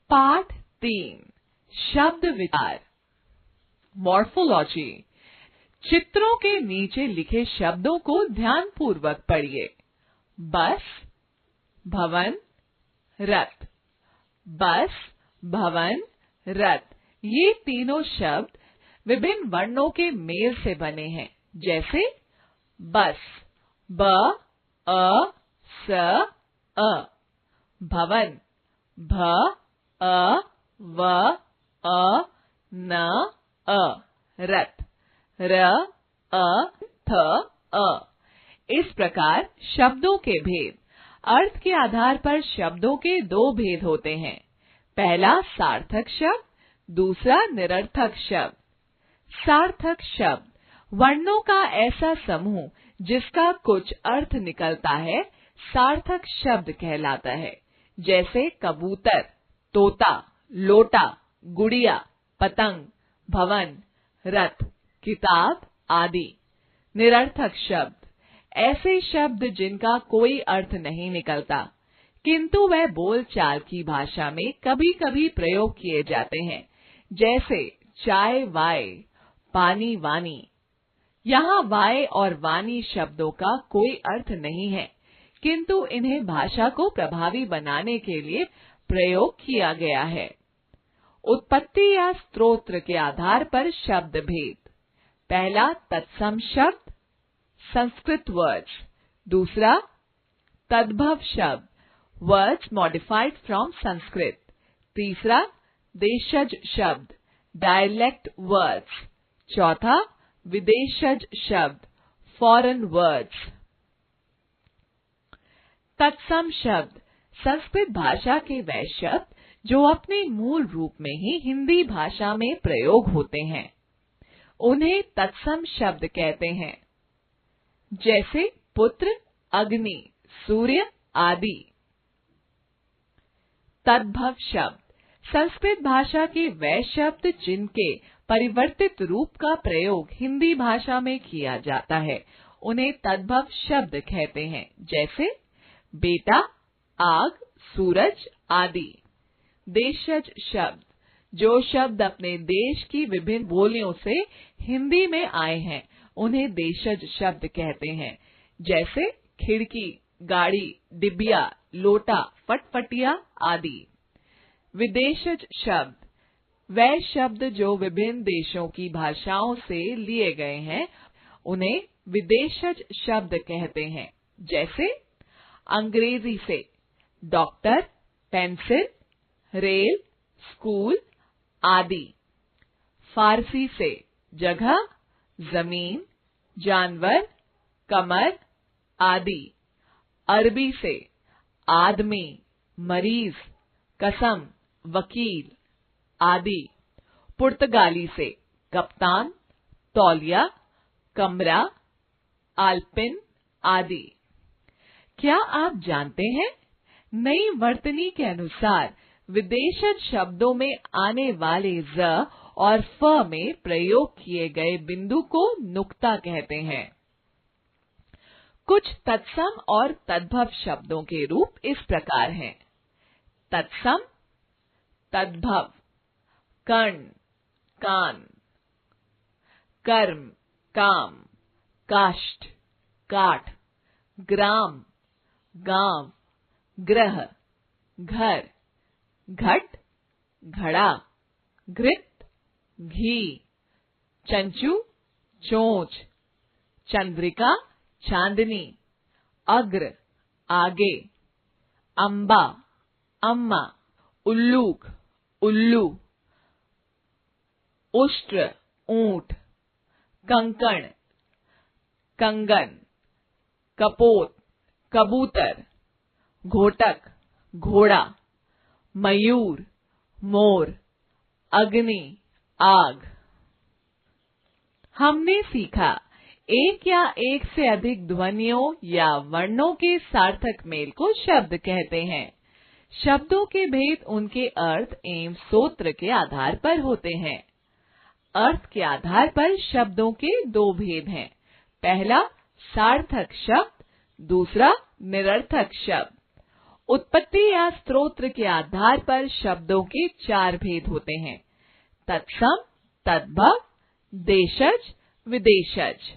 पाठ 3 शब्द विचार मॉर्फोलॉजी। चित्रों के नीचे लिखे शब्दों को ध्यानपूर्वक पढ़िए। बस, भवन, रथ। बस, भवन, रथ, ये तीनों शब्द विभिन्न वर्णों के मेल से बने हैं, जैसे बस, ब, अ, स, अ। भवन, भ, अ, व, अ, न, अ। रथ, र, अ, थ, अ। इस प्रकार शब्दों के भेद। अर्थ के आधार पर शब्दों के दो भेद होते हैं। पहला सार्थक शब्द, दूसरा निरर्थक शब्द। सार्थक शब्द वर्णों का ऐसा समूह जिसका कुछ अर्थ निकलता है, सार्थक शब्द कहलाता है। जैसे कबूतर, तोता, लोटा, गुड़िया, पतंग, भवन, रथ, किताब आदि। निरर्थक शब्द ऐसे शब्द जिनका कोई अर्थ नहीं निकलता, किंतु वह बोलचाल की भाषा में कभी कभी प्रयोग किए जाते हैं। जैसे चाय वाय, पानी वानी। यहाँ वाय और वानी शब्दों का कोई अर्थ नहीं है, किंतु इन्हें भाषा को प्रभावी बनाने के लिए प्रयोग किया गया है। उत्पत्ति या स्त्रोत्र के आधार पर शब्द भेद। पहला तत्सम शब्द, संस्कृत वर्ड्स। दूसरा तद्भव शब्द, वर्ड्स मॉडिफाइड फ्रॉम संस्कृत। तीसरा देशज शब्द, डायलेक्ट वर्ड्स। चौथा विदेशज शब्द, फॉरेन वर्ड्स। तत्सम शब्द संस्कृत भाषा के वे शब्द जो अपने मूल रूप में ही हिंदी भाषा में प्रयोग होते हैं, उन्हें तत्सम शब्द कहते हैं। जैसे पुत्र, अग्नि, सूर्य आदि। तद्भव शब्द संस्कृत भाषा के वे शब्द जिनके परिवर्तित रूप का प्रयोग हिंदी भाषा में किया जाता है, उन्हें तद्भव शब्द कहते हैं। जैसे बेटा, आग, सूरज आदि। देशज शब्द जो शब्द अपने देश की विभिन्न बोलियों से हिंदी में आए हैं, उन्हें देशज शब्द कहते हैं। जैसे खिड़की, गाड़ी, डिबिया, लोटा, फटफटिया आदि। विदेशज शब्द वे शब्द जो विभिन्न देशों की भाषाओं से लिए गए हैं, उन्हें विदेशज शब्द कहते हैं। जैसे अंग्रेजी से डॉक्टर, पेंसिल, रेल, स्कूल आदि। फारसी से जगह, जमीन, जानवर, कमर आदि। अरबी से आदमी, मरीज, कसम, वकील आदि। पुर्तगाली से कप्तान, तौलिया, कमरा, आल्पिन आदि। क्या आप जानते हैं, नई वर्तनी के अनुसार विदेशज शब्दों में आने वाले ज और फ में प्रयोग किए गए बिंदु को नुक्ता कहते हैं। कुछ तत्सम और तद्भव शब्दों के रूप इस प्रकार हैं। तत्सम, तद्भव, कर्ण, कान। कर्म, काम, काष्ठ, काठ। ग्राम, गांव, ग्रह, घर। घट, घड़ा, घृत, घी। चंचू, चोंच। चंद्रिका, चांदनी। अग्र, आगे। अंबा, अम्मा। उल्लूक, उल्लू। उष्ट्र, ऊंट। कंकण, कंगन। कपोत, कबूतर। घोटक, घोड़ा। मयूर, मोर। अग्नि, आग। हमने सीखा, एक या एक से अधिक ध्वनियों या वर्णों के सार्थक मेल को शब्द कहते हैं। शब्दों के भेद उनके अर्थ एवं सूत्र के आधार पर होते हैं। अर्थ के आधार पर शब्दों के दो भेद हैं। पहला सार्थक शब्द, दूसरा निरर्थक शब्द। उत्पत्ति या स्तोत्र के आधार पर शब्दों के 4 भेद होते हैं: तत्सम, तद्भव, देशज, विदेशज।